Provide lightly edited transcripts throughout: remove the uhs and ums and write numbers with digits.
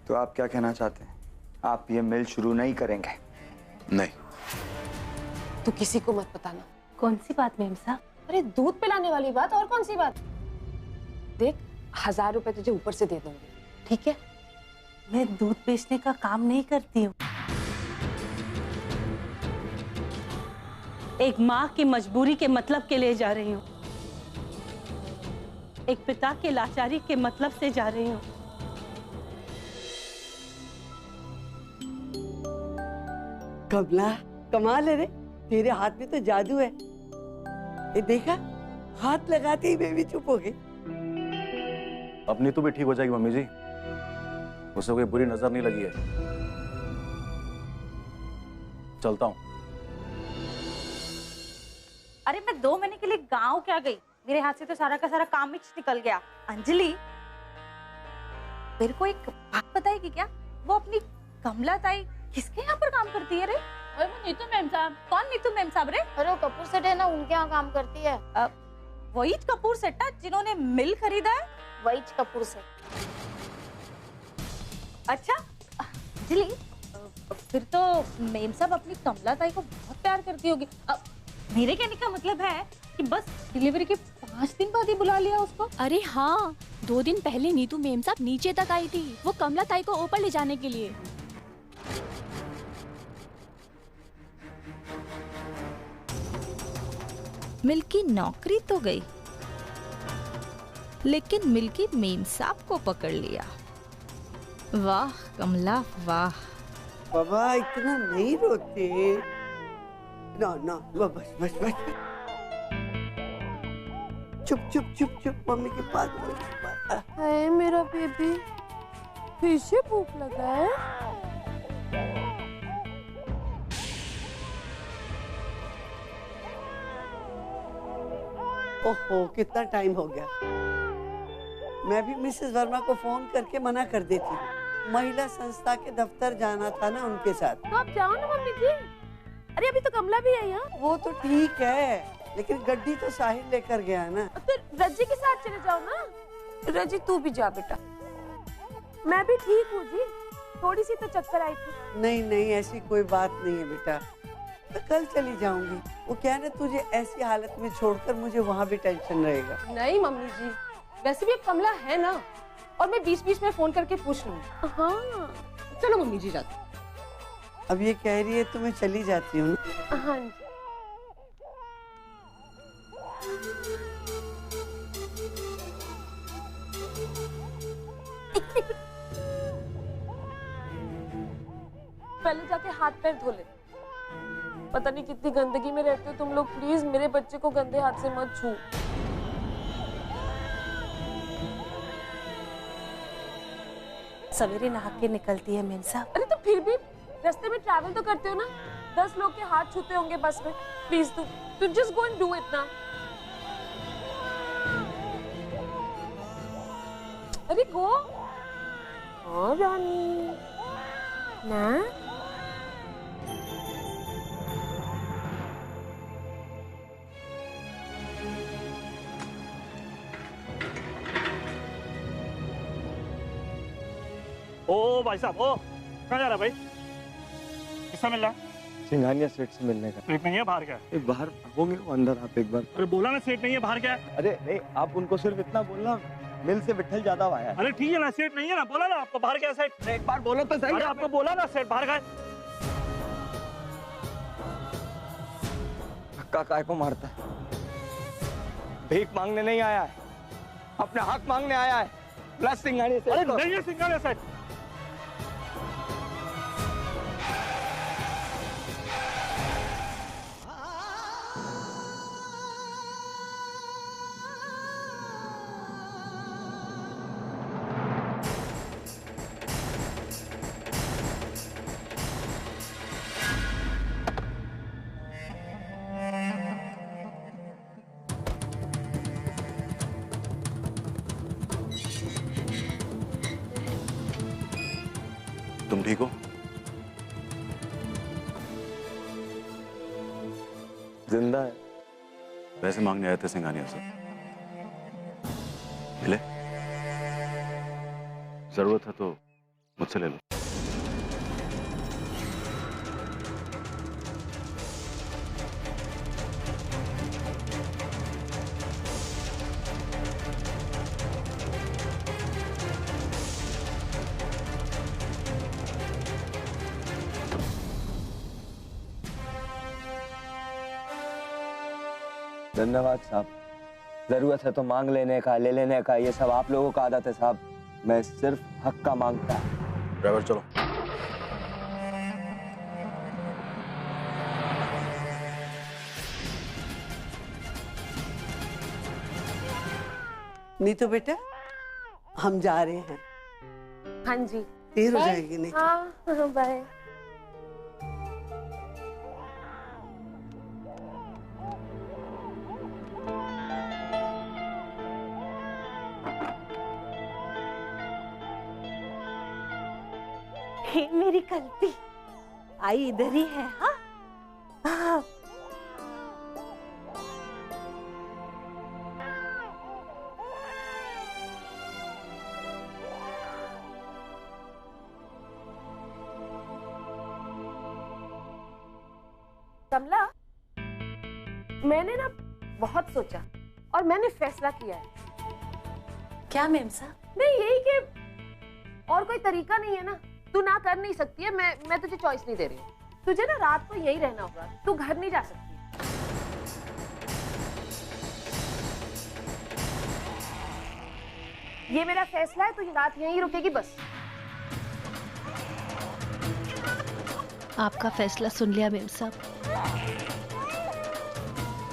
तो आप क्या कहना चाहते हैं? आप ये मिल शुरू नहीं करेंगे? नहीं। तू किसी को मत बताना। कौन सी बात मेम साहब? अरे दूध पिलाने वाली बात, और कौन सी बात? देख 1000 रुपए तुझे ऊपर से दे दूंगी, ठीक है? मैं दूध बेचने का काम नहीं करती हूँ। एक माँ की मजबूरी के मतलब के लिए जा रही हूँ, एक पिता के लाचारी के मतलब से जा रही हूँ। कमला, कमाल है रे, तेरे हाथ में तो जादू है। ये देखा, हाथ लगाते ही मैं भी चुप हो गई। अपनी तो भी ठीक हो जाएगी मम्मी जी, उसे कोई बुरी नजर नहीं लगी है। चलता हूँ। अरे मैं 2 महीने के लिए गांव क्या गई, मेरे हाथ से तो सारा का सारा काम ही निकल गया। अंजलि, मेरे को एक बात बताएगी क्या? वो अपनी कमला ताई किसके यहाँ पर काम करती है रे? अरे वो नीतू मैम साहब। कौन नीतू मैम साहब रे? अरे वो कपूर सेठ है ना, उनके यहाँ काम करती है। वही कपूर सेठ ना जिन्होंने मिल खरीदा है? वही कपूर सेठ। अच्छा अंजलि, फिर तो मेम साहब अपनी कमला ताई को बहुत प्यार करती होगी। मेरे कहने का मतलब है कि बस डिलीवरी के 5 दिन बाद ही बुला लिया उसको। अरे हाँ, 2 दिन पहले नीतू मेम साहब नीचे तक आई थी, वो कमला ताई को ऊपर ले जाने के लिए। मिल्की नौकरी तो गई, लेकिन मिल्की मेम साहब को पकड़ लिया। वाह कमला वाह। बाबा इतना नहीं रोते ना ना, बस बस बस, चुप चुप चुप चुप, मम्मी के पास। है मेरा बेबी, फिर से भूख लगा है। ओहो, कितना टाइम हो गया। मैं भी मिसेस वर्मा को फोन करके मना कर देती। महिला संस्था के दफ्तर जाना था ना उनके साथ। तो आप जाओ ना मम्मी जी। अरे अभी तो कमला भी आई है। वो तो ठीक है, लेकिन गड्डी तो साहिल लेकर गया ना। तो रज्जी के साथ चले जाओ ना। रज्जी तू भी जा बेटा। मैं भी ठीक हूँ जी, थोड़ी सी तो चक्कर आई थी। नहीं नहीं, ऐसी कोई बात नहीं है बेटा, तो कल चली जाऊंगी। वो क्या है ना, तुझे ऐसी हालत में छोड़कर मुझे वहाँ भी टेंशन रहेगा। नहीं मम्मी जी, वैसे भी अब कमला है ना, और मैं बीच-बीच में फोन करके पूछ लूंगी। हाँ चलो मम्मी जी जाते। अब ये कह रही है तो मैं चली जाती हूँ। हाँ जी। पहले जाके हाथ पैर धो ले। पता नहीं कितनी गंदगी में रहते हो तुम लोग। प्लीज मेरे बच्चे को गंदे हाथ से मत छू। सवेरे नहा के निकलती है मेम साहब। अरे तो फिर भी रास्ते में ट्रैवल तो करते हो ना, 10 लोग के हाथ छूते होंगे बस में। प्लीज तू just go and do it ना। अरे गो। हाँ रानी ना। ओ भाई साहब, ओ कहाँ जा रहा भाई? किससे मिल रहा? सिंघानिया सेठ से मिलने का। सेठ नहीं है, बाहर क्या है? एक बाहर होंगे वो, अंदर आप एक बार। अरे बोला ना सेठ नहीं है, बाहर क्या है? अरे नहीं, आप उनको सिर्फ इतना बोलना, मिल से विट्ठल ज्यादा आया है। अरे ठीक है ना, सेठ नहीं है ना, बोला ना आपको बाहर क्या है सेठ? एक बार बोलो तो सही। अरे आपको बोला ना सेठ बाहर का है। धक्का काय को मारता है? भीख मांगने नहीं आया है, अपना हक मांगने आया है। प्लस सिंघानिया सेठ। अरे नहीं है सिंघानिया सेठ। तुम ठीक हो? जिंदा है। पैसे मांगने आए थे सिंघानिया से, मिले? जरूरत है तो मुझसे ले लो। धन्यवाद साहब। जरूरत है तो मांग लेने का, ले लेने का, ये सब आप लोगों का आदत है साहब। मैं सिर्फ हक का मांगता। ड्राइवर चलो। नीतू बेटा, हम जा रहे हैं। हाँ जी। देर हो जाएगी नहीं। हाँ बाय। मेरी कल्पी आई इधर ही है। हाँ कमला, मैंने ना बहुत सोचा और मैंने फैसला किया है। क्या मैम साहब? नहीं, यही कि और कोई तरीका नहीं है ना। तू ना कर नहीं सकती है, मैं तुझे चॉइस नहीं दे रही हूँ। तुझे ना रात को यही रहना होगा, तू घर नहीं जा सकती। ये मेरा फैसला है, तू रात यहीं रुकेगी बस। आपका फैसला सुन लिया मैम साहब,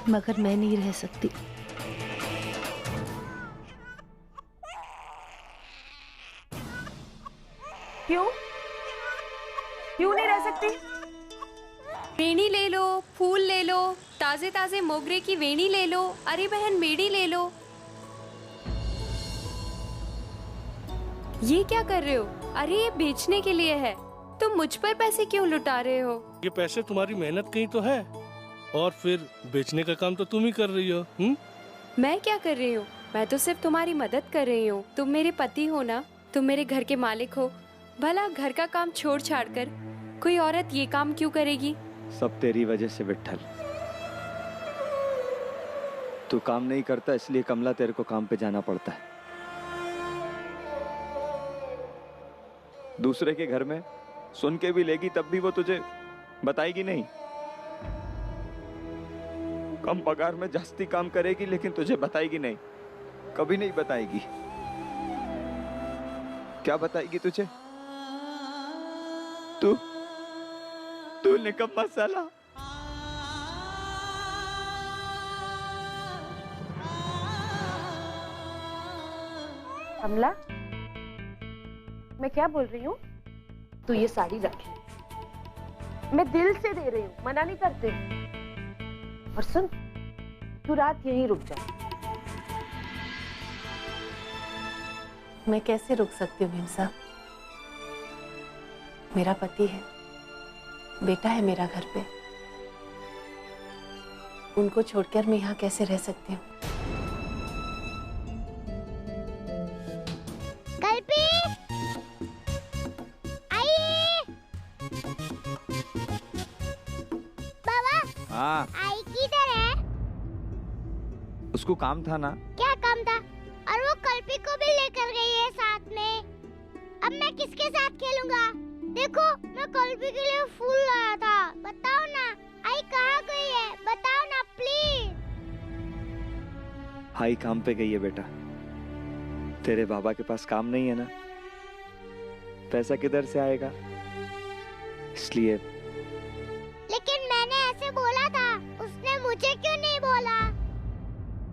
मगर मैं नहीं रह सकती। क्यों नहीं रह सकती? वेणी ले लो, फूल ले लो, ताजे ताजे मोगरे की वेणी ले लो। अरे बहन, मेड़ी ले लो। ये क्या कर रहे हो? अरे ये बेचने के लिए है। तुम मुझ पर पैसे क्यों लुटा रहे हो? ये पैसे तुम्हारी मेहनत की तो है, और फिर बेचने का काम तो तुम ही कर रही हो। मैं क्या कर रही हूँ? मैं तो सिर्फ तुम्हारी मदद कर रही हूँ। तुम मेरे पति हो ना, तुम मेरे घर के मालिक हो। भला घर का काम छोड़ छाड़ कर कोई औरत ये काम क्यों करेगी? सब तेरी वजह से विट्ठल। तू काम नहीं करता इसलिए कमला तेरे को काम पे जाना पड़ता है। दूसरे के घर में सुन के भी लेगी तब भी वो तुझे बताएगी नहीं। कम पगार में जास्ती काम करेगी लेकिन तुझे बताएगी नहीं, कभी नहीं बताएगी। क्या बताएगी तुझे? तू निकम्मा साला। कमला, मैं क्या बोल रही हूँ? तू ये साड़ी रख ले, मैं दिल से दे रही हूँ, मना नहीं करते। और सुन, तू रात यहीं रुक जा। मैं कैसे रुक सकती हूँ मैम साहब? मेरा पति है, बेटा है मेरा घर पे, उनको छोड़कर मैं यहाँ कैसे रह सकती हूँ? कल्पी, आइए। बाबा, हाँ, आई किधर है? उसको काम था ना। क्या काम था? और वो कल्पी को भी लेकर गई है साथ में। अब मैं किसके साथ खेलूंगा? देखो, मैं कल्पी के लिए फूल लाया था। बताओ ना, आई कहाँ गई है? बताओ ना प्लीज। आई काम पे गई है बेटा। तेरे बाबा के पास काम नहीं है ना, पैसा किधर से आएगा, इसलिए। लेकिन मैंने ऐसे बोला था, उसने मुझे क्यों नहीं बोला?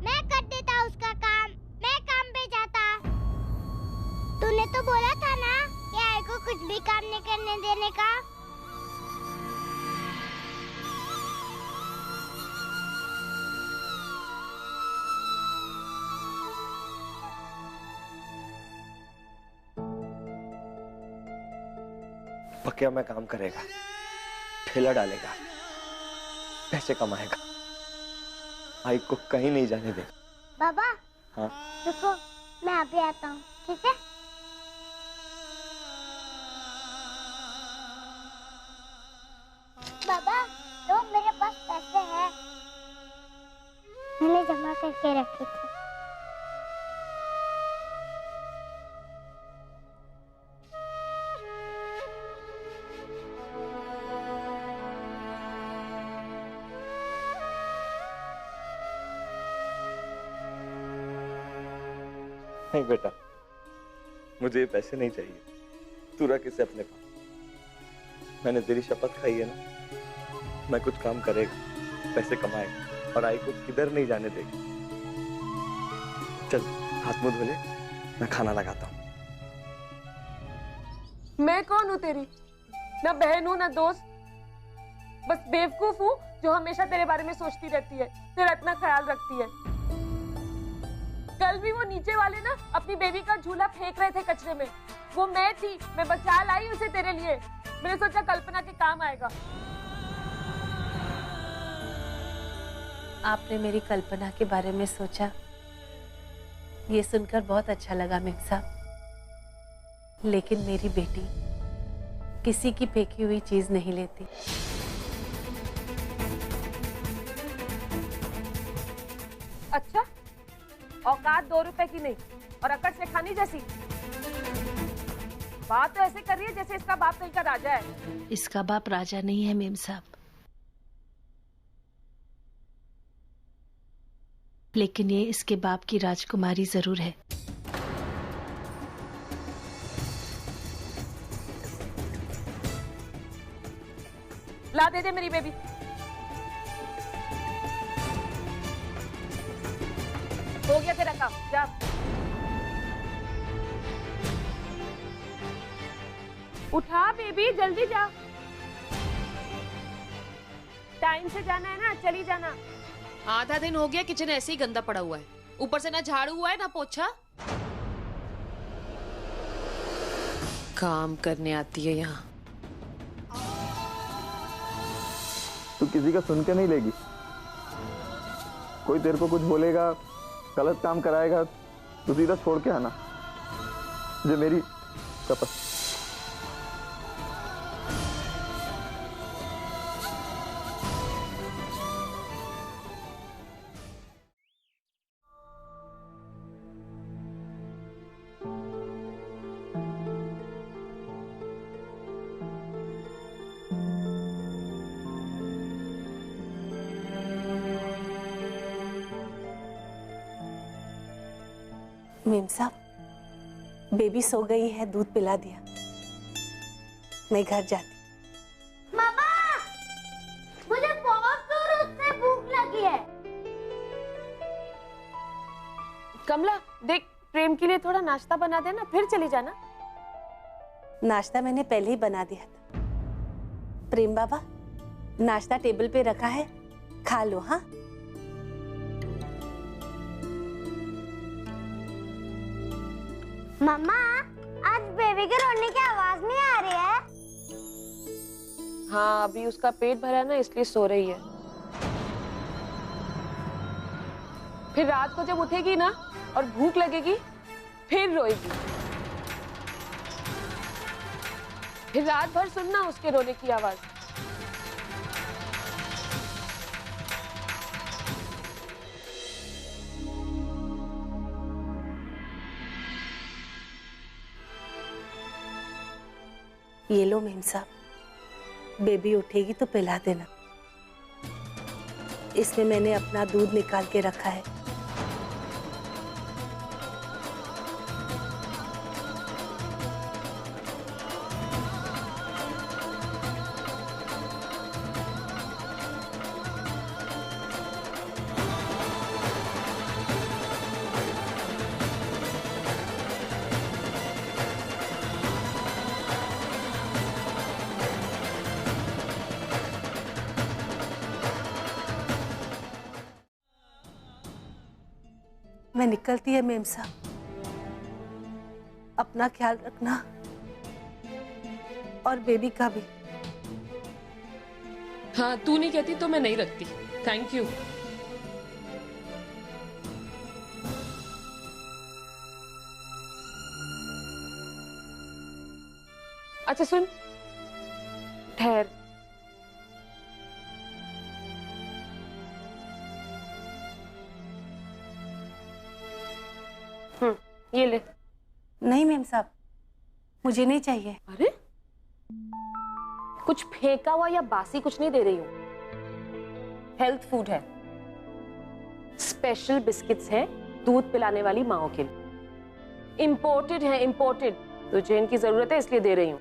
मैं कर देता उसका काम, मैं काम पे जाता। तूने तो बोला था ना कि आई को कुछ भी काम नहीं करने देने का। पक्का में काम करेगा, ठेला डालेगा, पैसे कमाएगा, आई को कहीं नहीं जाने देगा। बाबा, हाँ, देखो, मैं अभी आता हूँ, ठीक है? के रखे थे। नहीं बेटा, मुझे ये पैसे नहीं चाहिए। तू रख इसे अपने पास। मैंने तेरी शपथ खाई है ना, मैं कुछ काम करेगा, पैसे कमाएगा और आई को किधर नहीं जाने देगा। चल हाथ मुंह धो ले, मैं खाना लगाता हूँ। मैं कौन हूँ तेरी? ना बहन हूँ ना दोस्त, बस बेवकूफ हूँ जो हमेशा तेरे बारे में सोचती रहती है, तेरा इतना ख्याल रखती है। कल भी वो नीचे वाले ना अपनी बेबी का झूला फेंक रहे थे कचरे में, वो मैं थी, मैं बचा लाई उसे तेरे लिए। मैंने सोचा कल्पना के काम आएगा। आपने मेरी कल्पना के बारे में सोचा, ये सुनकर बहुत अच्छा लगा मेम साहब। लेकिन मेरी बेटी किसी की फेंकी हुई चीज नहीं लेती। अच्छा, औकात 2 रुपए की नहीं और अकड़ से खानी जैसी। बात तो ऐसे कर रही है जैसे इसका बाप कहीं का राजा है। इसका बाप राजा नहीं है मेम साहब, लेकिन ये इसके बाप की राजकुमारी जरूर है। ला दे मेरी बेबी। हो गया तेरा काम, जा। उठा बेबी, जल्दी जा। टाइम से जाना है ना, चली जाना। आधा दिन हो गया किचन ऐसे ही गंदा पड़ा हुआ है, ऊपर से ना झाड़ू हुआ है ना पोछा। काम करने आती है यहाँ। तू किसी का सुन के नहीं लेगी। कोई तेरे को कुछ बोलेगा, गलत काम कराएगा तो सीधा छोड़ के आना। जो मेरी शपथ। मेम साहब, बेबी सो गई है, दूध पिला दिया। मैं घर जाती। मामा, मुझे बहुत जोर से भूख लगी है। कमला देख, प्रेम के लिए थोड़ा नाश्ता बना देना, फिर चली जाना। नाश्ता मैंने पहले ही बना दिया था। प्रेम बाबा, नाश्ता टेबल पे रखा है, खा लो। हाँ मम्मा, आज बेबी के रोने की आवाज नहीं आ रही है। हाँ, अभी उसका पेट भरा है ना, इसलिए सो रही है। फिर रात को जब उठेगी ना और भूख लगेगी, फिर रोएगी। फिर रात भर सुनना उसके रोने की आवाज। ये लो मेम साहब, बेबी उठेगी तो पिला देना। इसमें मैंने अपना दूध निकाल के रखा है। मैं निकलती है मेम साहब, अपना ख्याल रखना और बेबी का भी। हाँ, तू नहीं कहती तो मैं नहीं रखती। Thank you. अच्छा सुन, ठहर। ये ले। नहीं मेम साहब, मुझे नहीं चाहिए। अरे कुछ फेंका हुआ या बासी कुछ नहीं दे रही हूँ, हेल्थ फूड है, स्पेशल बिस्किट्स हैं दूध पिलाने वाली माओ के लिए, इम्पोर्टेड है, इम्पोर्टेड। तुझे इनकी जरूरत है इसलिए दे रही हूँ।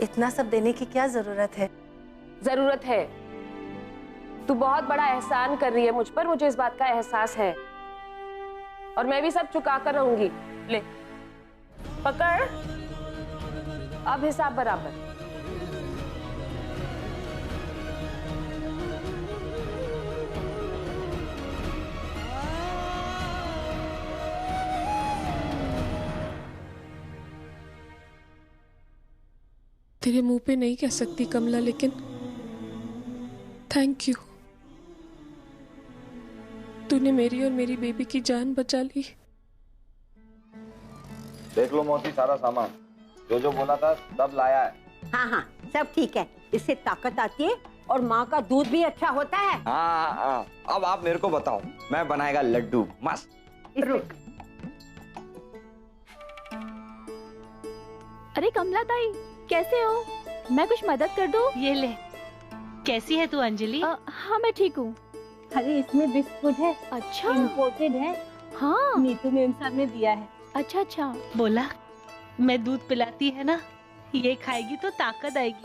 इतना सब देने की क्या जरूरत है? जरूरत है, तू बहुत बड़ा एहसान कर रही है मुझ पर, मुझे इस बात का एहसास है, और मैं भी सब चुका कर रहूंगी। ले पकड़, अब हिसाब बराबर। तेरे मुंह पे नहीं कह सकती कमला, लेकिन थैंक यू। तूने मेरी और मेरी बेबी की जान बचा ली। देख लो मौसी, सारा सामान जो जो बोला था सब लाया है। हाँ हाँ सब ठीक है, इससे ताकत आती है और माँ का दूध भी अच्छा होता है। हाँ, अब आप मेरे को बताओ, मैं बनाएगा लड्डू मस्त। रुक, अरे कमला ताई कैसे हो? मैं कुछ मदद कर दूं? ये ले। कैसी है तू अंजलि? हाँ मैं ठीक हूँ। अरे इसमें बिस्कुट है। अच्छा, इम्पोर्टेड है। हाँ नीतू मेम साहब ने दिया है। अच्छा अच्छा। बोला मैं दूध पिलाती है ना, ये खाएगी तो ताकत आएगी।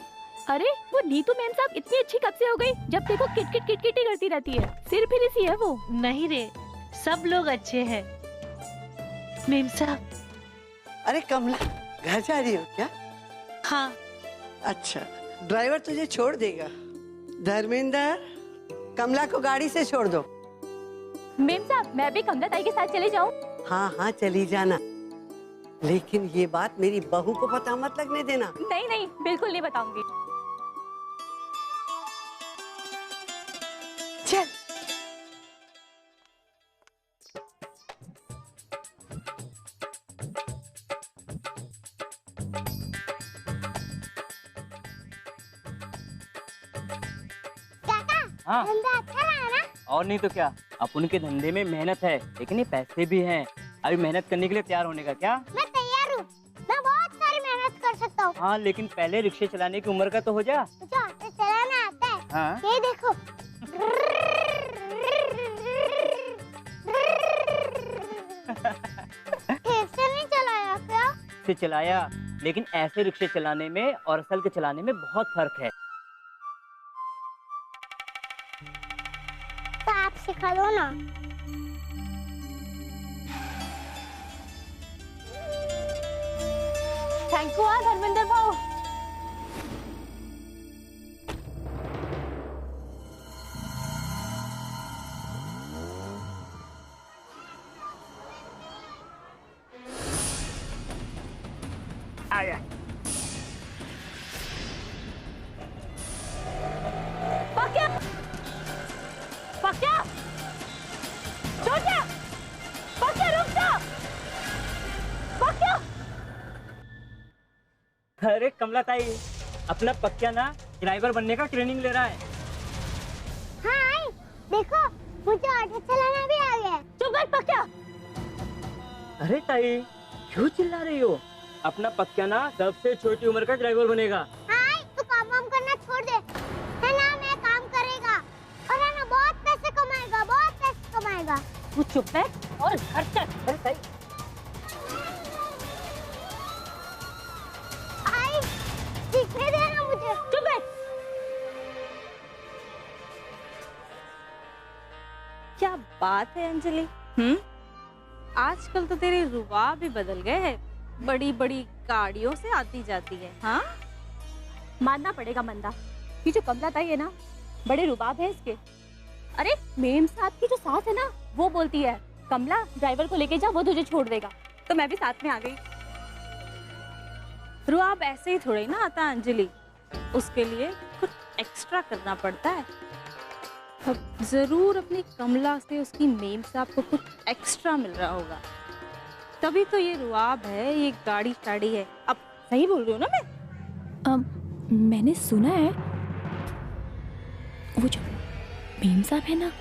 अरे वो नीतू मेम साहब इतनी अच्छी कब से हो गई? जब देखो किट किट ही करती रहती है, सिर फिर सी है वो। नहीं रे, सब लोग अच्छे हैं मेम साहब। अरे कमला, घर जा रही हो क्या? हाँ। अच्छा, ड्राइवर तुझे छोड़ देगा। धर्मेंद्र, कमला को गाड़ी से छोड़ दो। मेम साहब मैं भी कमला ताई के साथ चले जाऊं? हाँ हाँ चली जाना, लेकिन ये बात मेरी बहू को पता मत लगने देना। नहीं नहीं, बिल्कुल नहीं बताऊंगी। चल। हाँ। धंधा अच्छा रहा ना? और नहीं तो क्या, अपन के धंधे में मेहनत है, लेकिन ये पैसे भी हैं। अभी मेहनत करने के लिए तैयार होने का क्या? मैं तैयार हूँ, मैं बहुत सारी मेहनत कर सकता हूँ। हाँ लेकिन पहले रिक्शे चलाने की उम्र का तो हो जा। मुझे ऑटो चलाना आता है। हाँ? ये देखो। कैसे नहीं चलाया क्या? से चलाया, लेकिन ऐसे रिक्शे चलाने में और असल के चलाने में बहुत फर्क है। तो आप सिखा दो ना। थैंक यू धर्मेंद्र भाऊ। आया। पक्या, पक्या, छोटा, पक्या रुक जा, पक्या। अरे कमला ताई, अपना पक्या ना ड्राइवर बनने का ट्रेनिंग ले रहा है। हाँ, देखो मुझे ऑटो चलाना भी आ गया। चुप कर पक्या। अरे ताई क्यों चिल्ला रही हो? अपना पक्या ना सबसे छोटी उम्र का ड्राइवर बनेगा। हाँ, तू काम करना छोड़ दे, है ना? मैं काम करेगा और है ना बहुत पैसे कमाएगा, बहुत पैसे कमाएगा। तू चुप बैठ और घर चल। अरे ताई सीखने देना मुझे। चुप बैठ। क्या बात है अंजलि, आजकल तो तेरे रुबाब भी बदल गए हैं। बड़ी बड़ी गाड़ियों से आती जाती है। हाँ, मानना पड़ेगा मंदा, ये जो कमला ताई है ना, बड़े रुबाब है इसके। अरे मेम साहब की जो सास है ना, वो बोलती है कमला ड्राइवर को लेके जा, वो तुझे छोड़ देगा, तो मैं भी साथ में आ गई। रुबाब ऐसे ही थोड़े ना आता अंजलि, उसके लिए कुछ एक्स्ट्रा करना पड़ता है। अब जरूर अपनी कमला से उसकी मेम साहब को कुछ एक्स्ट्रा मिल रहा होगा, तभी तो ये रुआब है, ये गाड़ी शाड़ी है। अब सही बोल रही हूँ ना मैं? मैंने सुना है वो जो मेम साहब है ना,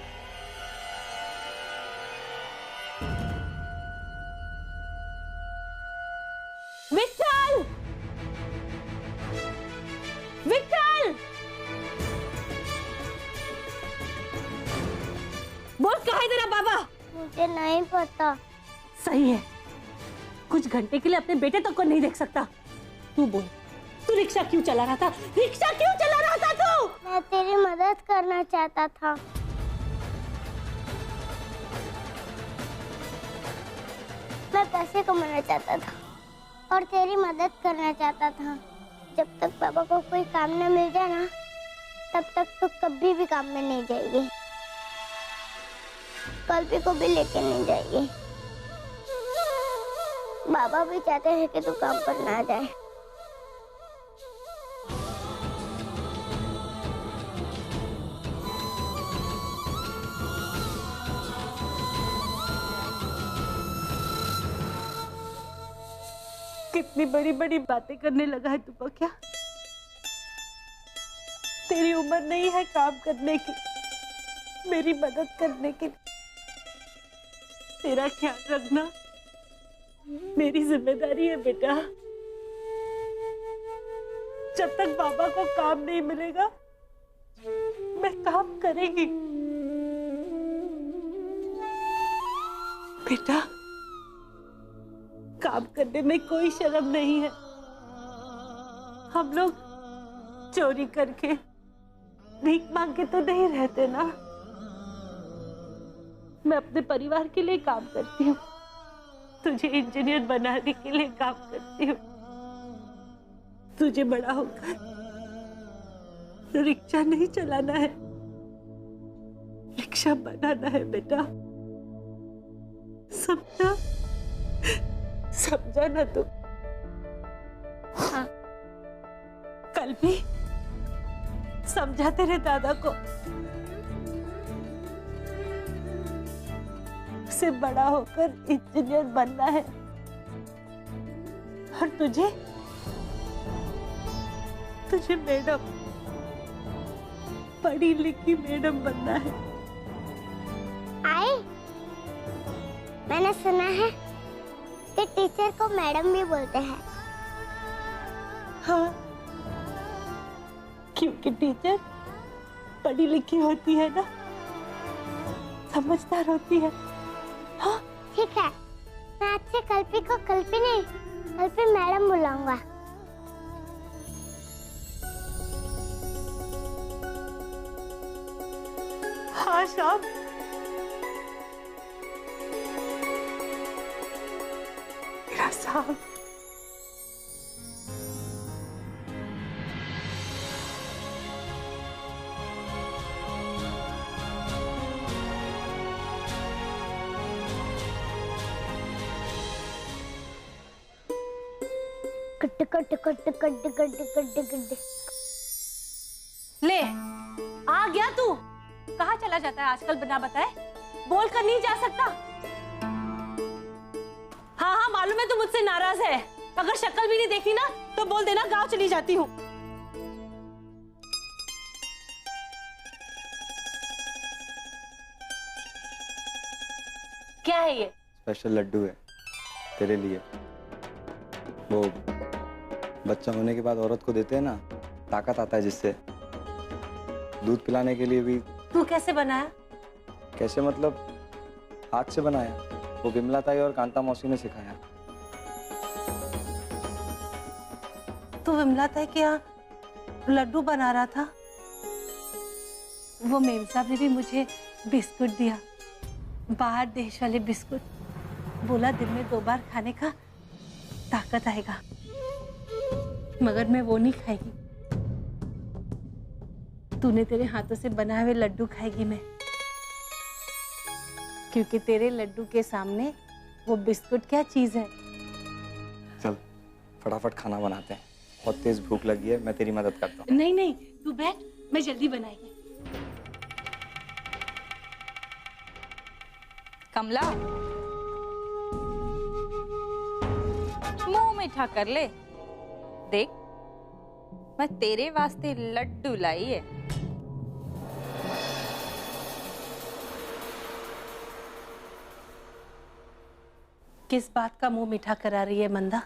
मुझे नहीं पता। सही है, कुछ घंटे के लिए अपने बेटे तक को नहीं देख सकता। तू बोल, तू रिक्शा क्यों चला रहा था? रिक्शा क्यों चला रहा था तू? मैं तेरी मदद करना चाहता था। मैं पैसे कमाना चाहता था और तेरी मदद करना चाहता था। जब तक पापा को कोई काम न मिल जाए ना, तब तक तू कभी भी काम में नहीं जाएगी। कल्पी को भी लेके नहीं जाएगी। बाबा भी चाहते हैं कि तू काम पर ना जाए। कितनी बड़ी बड़ी बातें करने लगा है तू क्या? तेरी उम्र नहीं है काम करने की, मेरी मदद करने की। तेरा ख्याल रखना मेरी जिम्मेदारी है बेटा। जब तक बाबा को काम नहीं मिलेगा मैं काम करेगी। बेटा, काम करने में कोई शर्म नहीं है। हम लोग चोरी करके भीख मांग के तो नहीं रहते ना। मैं अपने परिवार के लिए काम करती हूँ, तुझे इंजीनियर बनाने के लिए काम करती हूँ। तुझे बड़ा होकर रिक्शा नहीं चलाना है, रिक्शा बनाना है बेटा। समझा? समझा ना तू? हाँ। कल भी समझा तेरे दादा को, उसे बड़ा होकर इंजीनियर बनना है और तुझे मैडम, पढ़ी लिखी मैडम बनना है। आई, मैंने सुना है कि टीचर को मैडम भी बोलते हैं। हाँ, क्योंकि टीचर पढ़ी लिखी होती है ना, समझदार होती है। हाँ, ठीक है, मैं आज से कल्पी को कल्पी नहीं, कल्पी मैडम बुलाऊंगा। हाँ शाम, मेरा साहब। Cut cut cut cut cut cut cut. ले, आ गया तू? कहाँ चला जाता है आजकल बिना बताए? बोल कर नहीं जा सकता? हाँ हाँ, मालूम है तू मुझसे नाराज है। अगर शक्ल भी नहीं देखी ना तो बोल देना गांव चली जाती हूँ। क्या है ये? स्पेशल लड्डू है तेरे लिए। वो बच्चा होने के बाद औरत को देते हैं ना, ताकत आता है जिससे। दूध पिलाने के लिए भी। तू कैसे बनाया? कैसे मतलब? हाथ से बनाया। वो बिमला ताई और कांता मौसी ने सिखाया। तू विमला ताई के यहाँ लड्डू बना रहा था? वो मेम साहब ने भी मुझे बिस्कुट दिया, बाहर देश वाले बिस्कुट। बोला दिन में 2 बार खाने का ताकत आएगा, मगर मैं वो नहीं खाएगी। तूने तेरे हाथों से बनाए हुए लड्डू खाएगी मैं, क्योंकि तेरे लड्डू के सामने वो बिस्कुट क्या चीज है। चल फटाफट खाना बनाते हैं, बहुत तेज भूख लगी है। मैं तेरी मदद करता हूँ। नहीं नहीं, तू बैठ, मैं जल्दी बनाएगी। कमला, मुंह मीठा कर ले। देख, मैं तेरे वास्ते लड्डू लाई है। किस बात का मुंह मीठा करा रही है मंदा?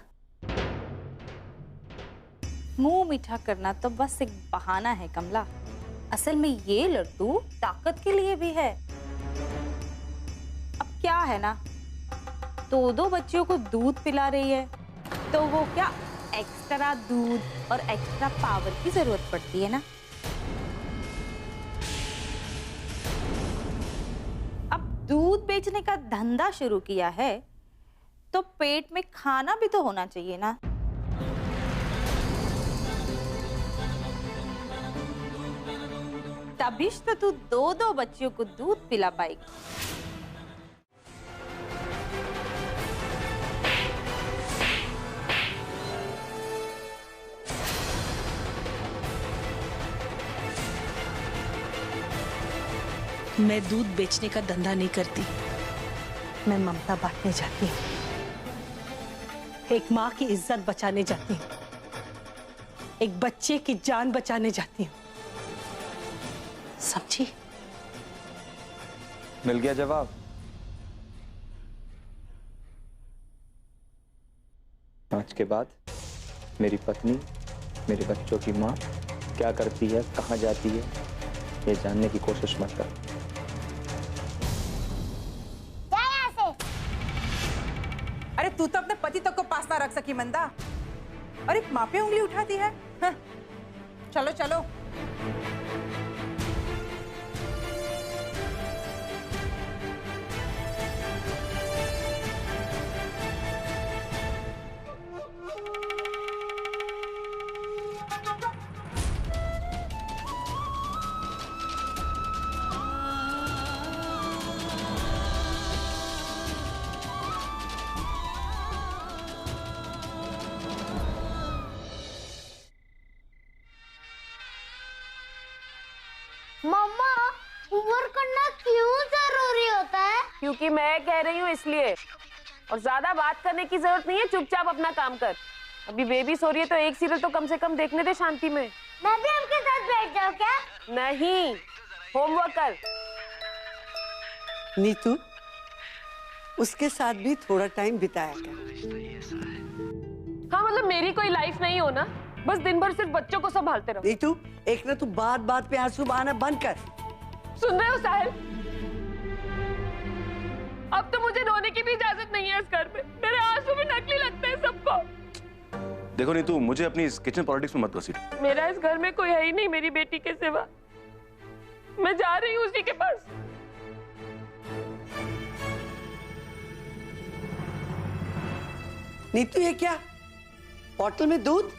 मुंह मीठा करना तो बस एक बहाना है कमला। असल में ये लड्डू ताकत के लिए भी है। अब क्या है ना, दो बच्चियों को दूध पिला रही है, तो वो क्या एक्स्ट्रा दूध और एक्स्ट्रा पावर की जरूरत पड़ती है ना। अब दूध बेचने का धंधा शुरू किया है तो पेट में खाना भी तो होना चाहिए ना। तभी तो तू दो बच्चियों को दूध पिला पाएगी। मैं दूध बेचने का धंधा नहीं करती, मैं ममता बांटने जाती हूँ, एक माँ की इज्जत बचाने जाती हूँ, एक बच्चे की जान बचाने जाती हूँ, समझी? मिल गया जवाब। आज के बाद मेरी पत्नी, मेरे बच्चों की माँ क्या करती है, कहाँ जाती है, ये जानने की कोशिश मत कर। अरे तू तो अपने पति तक को पास ना रख सकी मंदा, और एक माँ पे उंगली उठाती है। हाँ। चलो चलो। मम्मा, होमवर्क करना क्यों जरूरी होता है? क्योंकि मैं कह रही हूँ इसलिए। और ज्यादा बात करने की जरूरत नहीं है, चुपचाप अपना काम कर। अभी बेबी सो रही है तो एक सीरियल तो कम से कम देखने दे शांति में। मैं भी उनके साथ बैठ जाऊँ क्या? नहीं, होमवर्क कर। नीतू, उसके साथ भी थोड़ा टाइम बिताया कर। हाँ मतलब मेरी कोई लाइफ नहीं हो ना, बस दिन भर सिर्फ बच्चों को संभालते रहो। नीतू, एक ना तू बात बात पे आंसू बहाना बंद कर। सुन रहे हो साहिल? अब तो मुझे रोने की भी इजाजत नहीं है इस घर में। मेरे आंसू भी नकली लगते हैं सबको। देखो नीतू, मुझे अपनी इस किचन पॉलिटिक्स में मत घसीट। मेरा इस घर में कोई है ही नहीं मेरी बेटी के सिवा। मैं जा रही हूँ उसी के पास। नीतू, ये क्या बोतल में दूध?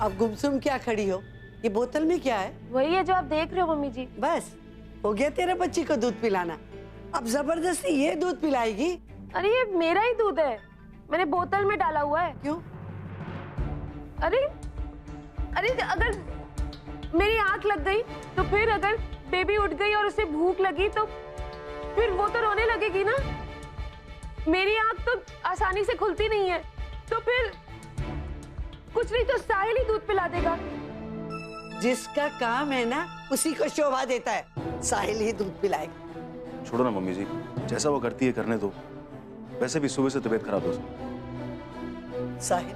अब गुमसुम क्या खड़ी हो? ये बोतल में क्या है? वही है जो आप देख रहे हो मम्मी जी। बस हो गया तेरे बच्ची को दूध पिलाना। अब जबरदस्ती ये दूध पिलाएगी? अरे ये मेरा ही दूध है, मैंने बोतल में डाला हुआ है। क्यों? अरे अगर मेरी आंख लग गई तो फिर, अगर बेबी उठ गई और उसे भूख लगी तो फिर वो तो रोने लगेगी ना। मेरी आंख तो आसानी से खुलती नहीं है, तो फिर कुछ नहीं तो साहिल ही दूध पिला देगा। जिसका काम है ना उसी को शोभा देता है। साहिल ही दूध पिलाएगा। छोड़ो ना मम्मी जी, जैसा वो करती है करने दो। वैसे भी सुबह से तबीयत खराब है। साहिल,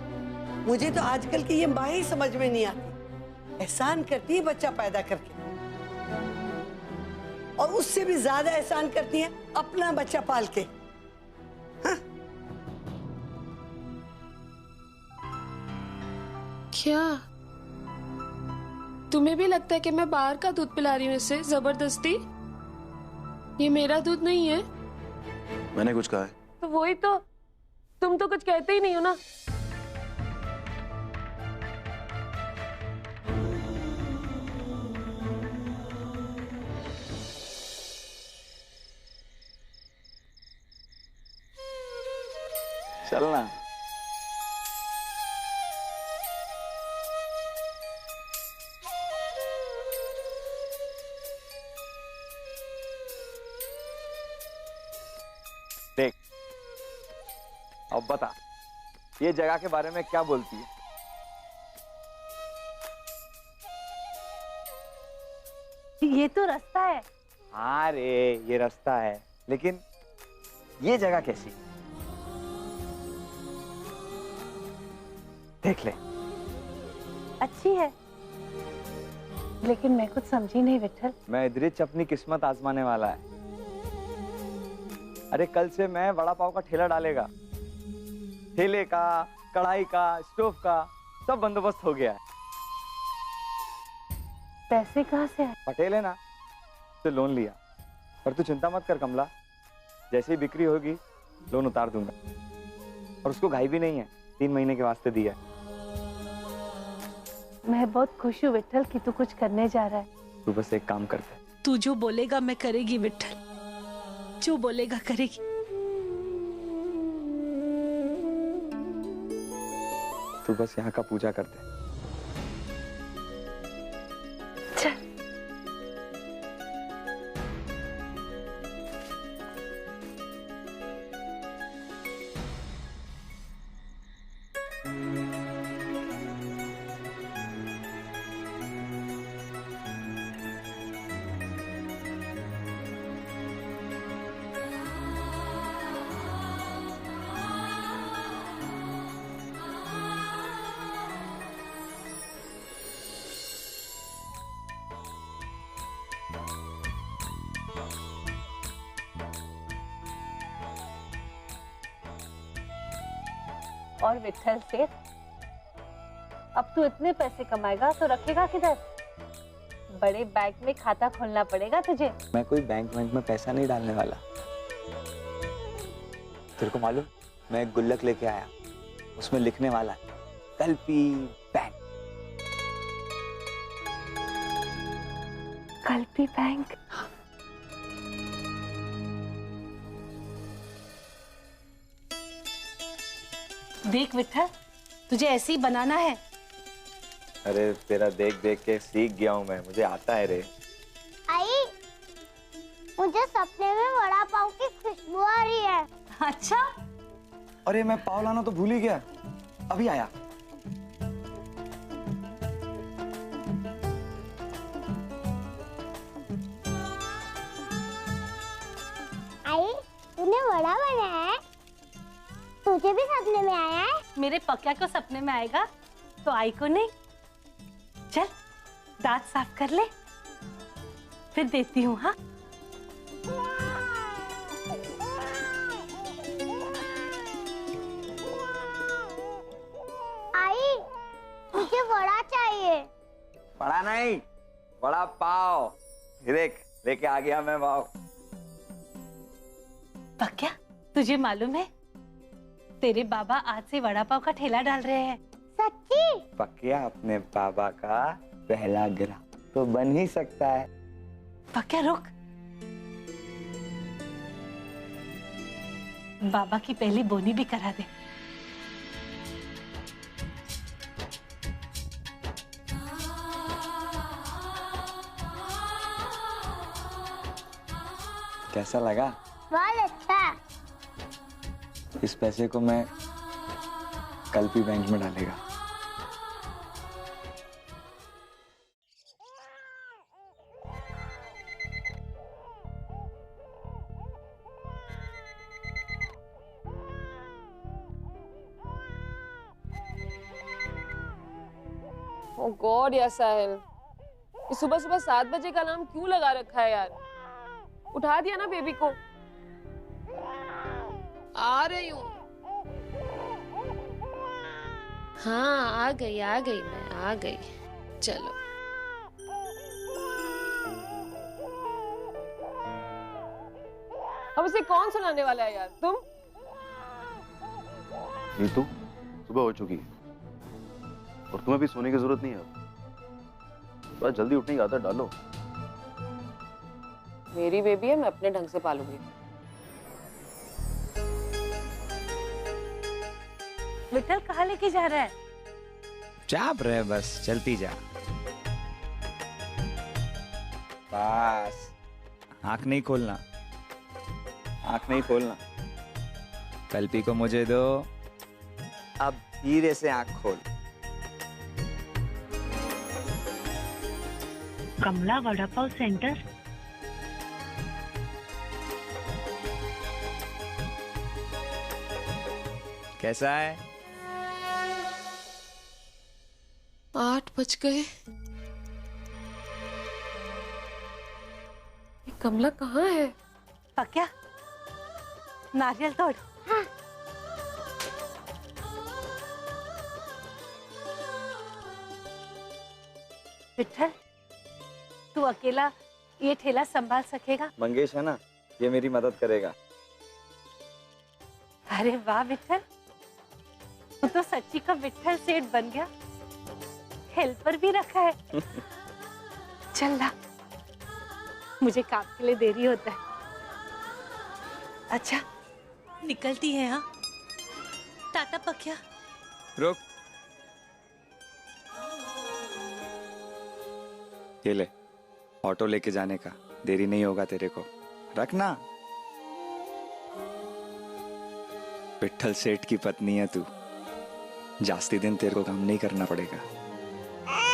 मुझे तो आजकल की ये माँ ही समझ में नहीं आती। एहसान करती है बच्चा पैदा करके, और उससे भी ज्यादा एहसान करती है अपना बच्चा पाल के। हाँ? क्या तुम्हें भी लगता है कि मैं बाहर का दूध पिला रही हूँ इसे जबरदस्ती? ये मेरा दूध नहीं है। मैंने कुछ कहा है? तो वही तो, तुम तो कुछ कहते ही नहीं हो ना। चलना। देख, अब बता, ये जगह के बारे में क्या बोलती है? ये तो रास्ता है। हाँ रे, ये रास्ता है, लेकिन ये जगह कैसी? देख ले। अच्छी है। लेकिन मैं कुछ समझी नहीं विठल। मैं इधरिच अपनी किस्मत आजमाने वाला है। अरे कल से मैं वड़ा पाव का ठेला डालेगा। ठेले का, कढ़ाई का, स्टोव का सब बंदोबस्त हो गया है। पैसे कहाँ से आए? पटेल है ना, तो लोन लिया। पर तू चिंता मत कर कमला, जैसे ही बिक्री होगी लोन उतार दूंगा। और उसको घाई भी नहीं है, 3 महीने के वास्ते दिया है। मैं बहुत खुश हूँ विठल कि तू कुछ करने जा रहा है। तू बस एक काम करते। तू जो बोलेगा मैं करेगी विठल, जो बोलेगा करेगी। तू बस यहाँ का पूजा करते। और विठल सेठ, अब तू इतने पैसे कमाएगा तो रखेगा किधर? बड़े बैंक में खाता खोलना पड़ेगा तुझे। मैं कोई बैंक में पैसा नहीं डालने वाला। तेरे को मालूम, मैं एक गुल्लक लेके आया, उसमें लिखने वाला है कल्पी बैंक। कल्पी बैंक? देख विठल, तुझे ऐसे ही बनाना है। अरे तेरा देख देख के सीख गया हूँ मैं, मुझे आता है रे। आई, मुझे सपने में वड़ा पाव की खुशबू आ रही है। अच्छा? अरे मैं पाव लाना तो भूल ही गया, अभी आया। आई, तूने वड़ा बनाया है? तुझे भी सपने में आया है? मेरे पक्या को सपने में आएगा तो आई को नहीं। चल दांत साफ कर ले, फिर देती हूँ। हाँ, आई, मुझे वड़ा चाहिए। बड़ा नहीं, वड़ा पाव। देख लेके आ गया मैं पाव। पक्या, तुझे मालूम है तेरे बाबा आज से वड़ा पाव का ठेला डाल रहे हैं। सच्ची? पक्या अपने बाबा का पहला ग्राहक तो बन ही सकता है। पक्या रुक, बाबा की पहली बोनी भी करा दे। कैसा लगा? बहुत अच्छा। इस पैसे को मैं कल्पी बैंक में डालेगा। ओह गॉड यार साहिल, सुबह सुबह 7 बजे का अलार्म क्यों लगा रखा है यार? उठा दिया ना बेबी को। आ रही हूँ। हाँ आ गई मैं आ गई। चलो अब उसे कौन सुनाने वाला है यार? तुम? नीतू, सुबह हो चुकी है और तुम्हें भी सोने की जरूरत नहीं है। थोड़ा जल्दी उठने की आदत डालो। मेरी बेबी है, मैं अपने ढंग से पालूंगी। विठल कहाँ लेके जा रहा है? चाप रहे, बस चलती जा। बस आंख नहीं खोलना, आंख नहीं खोलना। कल्पी को मुझे दो, अब धीरे से आंख खोल। कमला वड़ा पाव सेंटर। कैसा है? 8 बज गए। कमला कहाँ है? पक्या नारियल तोड़। हाँ। विठल, तू अकेला ये ठेला संभाल सकेगा? मंगेश है ना, ये मेरी मदद करेगा। अरे वाह विठल, तू तो सच्ची का विठल सेठ बन गया। हेल्पर भी रखा है। चल ला, मुझे काम के लिए देरी होता है। अच्छा निकलती है। हाँ टाटा पक्या। रुक, ये ले ऑटो लेके जाने का, देरी नहीं होगा तेरे को। रखना। विठल सेठ की पत्नी है तू, जास्ती दिन तेरे को काम नहीं करना पड़ेगा।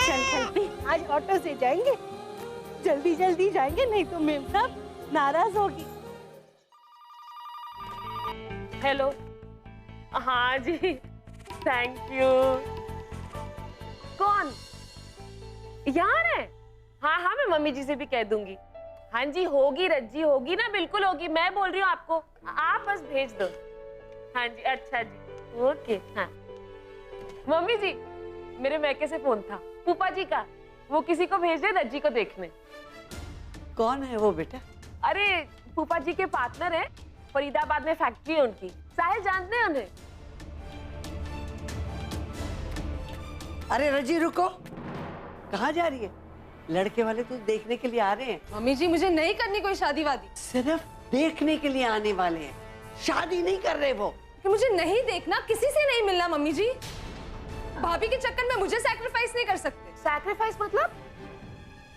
चल कल्पी, आज ऑटो से जाएंगे, जल्दी जल्दी जाएंगे, नहीं तो मेम साहब नाराज होगी। हेलो। हाँ जी, थैंक यू। कौन? यहाँ है? हाँ हाँ, मैं मम्मी जी से भी कह दूंगी। हाँ जी होगी, रज्जी होगी ना, बिल्कुल होगी। मैं बोल रही हूँ आपको, आप बस भेज दो। हाँ जी, अच्छा जी, ओके। हाँ मम्मी जी, मेरे मैके से फोन था फूफा जी का, वो किसी को भेज दे रज्जी को देखने। कौन है वो बेटा? अरे फूफा जी के पार्टनर है, फरीदाबाद में फैक्ट्री है उनकी। साहिल जानते हैं उन्हें? अरे रजी रुको, कहाँ जा रही है? लड़के वाले तो देखने के लिए आ रहे हैं। मम्मी जी मुझे नहीं करनी कोई शादी वादी। सिर्फ देखने के लिए आने वाले हैं, शादी नहीं कर रहे वो। कि मुझे नहीं देखना, किसी से नहीं मिलना मम्मी जी। भाभी के चक्कर में मुझे सैक्रिफाइस नहीं कर सकते। सैक्रिफाइस मतलब?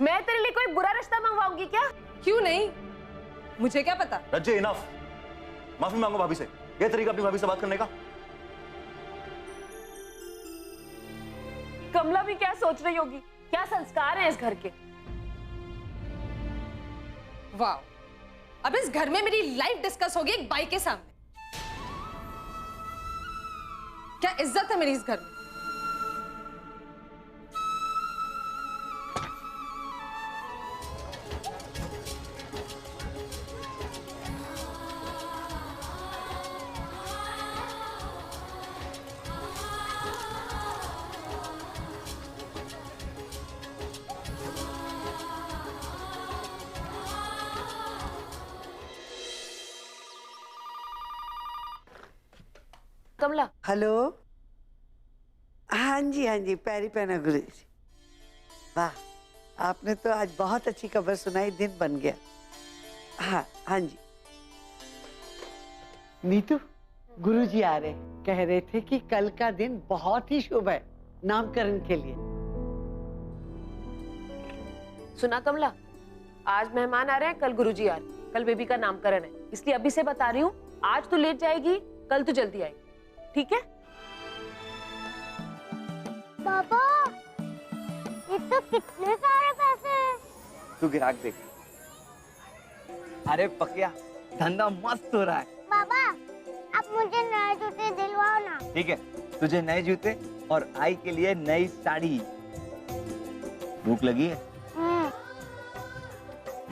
मैं तेरे लिए कोई बुरा रिश्ता मंगवाऊंगी क्या? क्यों नहीं, मुझे क्या पता। रज्जे इनफ, माफी मांगो भाभी से। ये तरीका अपनी भाभी से बात करने का? कमला भी क्या सोच रही होगी? क्या संस्कार है इस घर के? वाह, अब इस घर में मेरी लाइफ डिस्कस होगी एक बाई के सामने। क्या इज्जत है मेरी इस घर में? कमला। हेलो। हाँ जी, पैरी पैना गुरु जी। वाह, आपने तो आज बहुत अच्छी खबर सुनाई, दिन बन गया। हाँ जी। नीतू, गुरुजी आ रहे, कह रहे थे कि कल का दिन बहुत ही शुभ है नामकरण के लिए। सुना कमला, आज मेहमान आ रहे हैं, कल गुरुजी आ रहे हैं। कल बेबी का नामकरण है, इसलिए अभी से बता रही हूँ, आज तू लेट जाएगी, कल तू जल्दी आएगी, ठीक है? पापा, ये तो कितने सारे पैसे हैं। तू ग्राहक देख। अरे पकिया, धंधा मस्त हो रहा है। पापा, अब मुझे नए जूते दिलवाओ ना। ठीक है, तुझे नए जूते और आई के लिए नई साड़ी। भूख लगी है?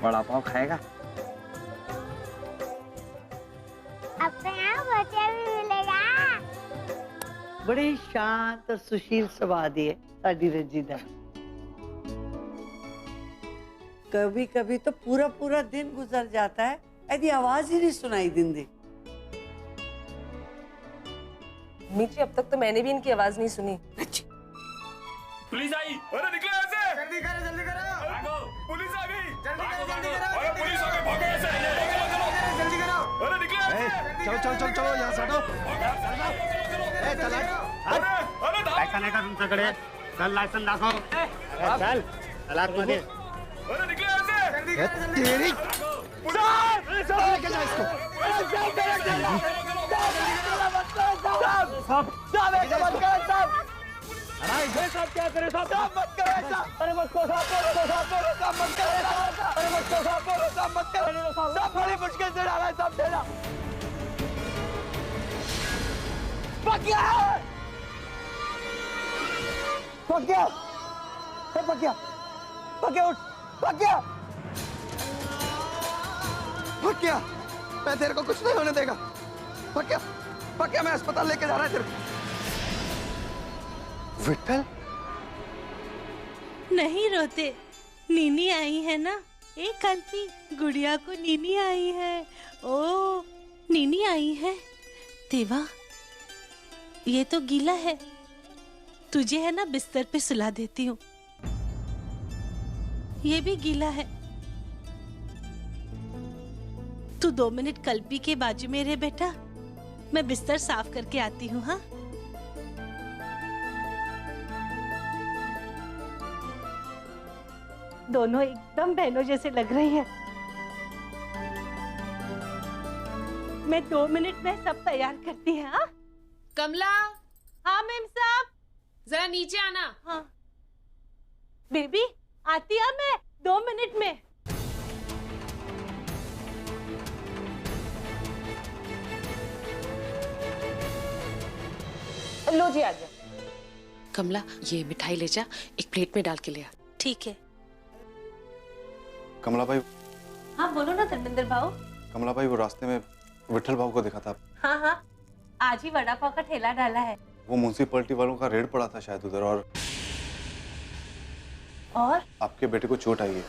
बड़ा पाव खाएगा? अब यहाँ बच्चा भी मिलेगा। बड़े ही शांत और सुशील स्वभाव है साडी रजीदा। कभी कभी तो पूरा पूरा दिन गुजर जाता है, यदि आवाज ही नहीं सुनाई देती। नीचे अब तक तो मैंने भी इनकी आवाज नहीं सुनी। पुलिस आई। अरे निकलो ऐसे। जल्दी करो, जल्दी करो। भागो, पुलिस आ गई। जल्दी करो, जल्दी करो। अरे पुलिस आ गई, भागो ऐसे। जल्दी करो। अरे निकलो ऐसे। चलो चलो चलो चलो, यहाँ से हटो। ए चल। अरे पैसा नहीं का तुमसे खड़े, चल लाइसेंस दाखो। चल तलाक मारे। अरे निकलो ऐसे। जल्दी करो, जल्दी तेरी सर लेके जा इसको। अरे साहब क्या करे साहब? मत करो ऐसा। अरे मत करो साहब, मत करो साहब। अरे मत करो साहब, मत करो साहब। बड़ी मुश्किल से डाला है साहब, देना। पकिया, पकिया, पकिया, पकिया उठ, पकिया। भाग गया, मैं तेरे को कुछ नहीं होने देगा। भाग गया, मैं अस्पताल लेके जा रहा है तेरे को। विट्ठल, नहीं रोते, नीनी आई है ना। एक कल्पी, गुड़िया को नीनी आई है। ओ, नीनी आई है। देवा, ये तो गीला है, तुझे है ना बिस्तर पे सुला देती हूँ। ये भी गीला है, तू 2 मिनट कल्पी के बाजू में रह बेटा, मैं बिस्तर साफ करके आती हूँ। हाँ, दोनों एकदम बहनों जैसे लग रही हैं। मैं 2 मिनट में सब तैयार करती है। हाँ कमला। हाँ मैम साहब। जरा नीचे आना। हाँ बेबी, आती है मैं 2 मिनट में। लो जी, आ गया। कमला, ये मिठाई ले जा, एक प्लेट में डाल के ले आ। ठीक है। कमला भाई। हाँ बोलो ना धर्मेंद्र भाऊ। कमला भाई, वो रास्ते में विट्ठल भाऊ को देखा था। हाँ हाँ, आज ही वड़ा पाव का ठेला डाला है। वो म्युनिसिपैलिटी वालों का रेड पड़ा था शायद उधर, और आपके बेटे को चोट आई है।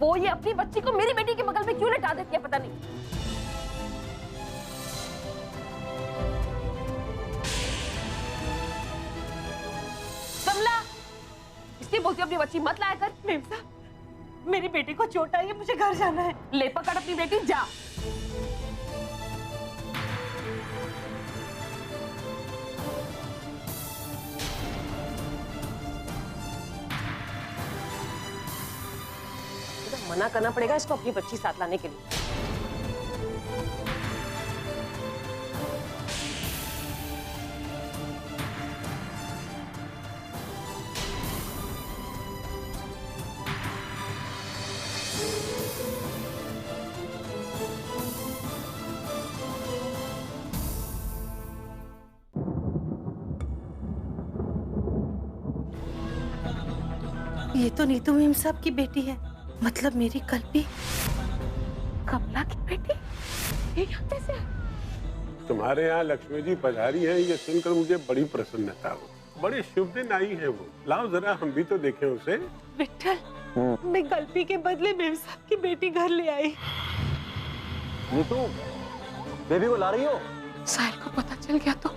वो ये अपनी बच्ची को मेरी बेटी के बगल में क्यों लेटा देती है, पता नहीं। कमला, इसलिए बोलती अपनी बच्ची मत लाया कर। मेम साहब, मेरी बेटी को चोट आई है, मुझे घर जाना है। ले पकड़ अपनी बेटी, जा। मना करना पड़ेगा इसको अपनी बच्ची साथ लाने के लिए। ये तो नीतू मेम साहब की बेटी है, मतलब मेरी कल्पी। कमला की बेटी? ये यहाँ कैसे? तुम्हारे यहाँ लक्ष्मी जी पधारी हैं, ये सुनकर मुझे बड़ी प्रसन्नता हुई। बड़े शुभ दिन आई है वो। लाओ जरा हम भी तो देखें उसे। विट्ठल, मैं कल्पी के बदले मेम साहब की बेटी घर ले आई। नीतू, बेबी को ला रही हो? साहिल को पता चल गया तो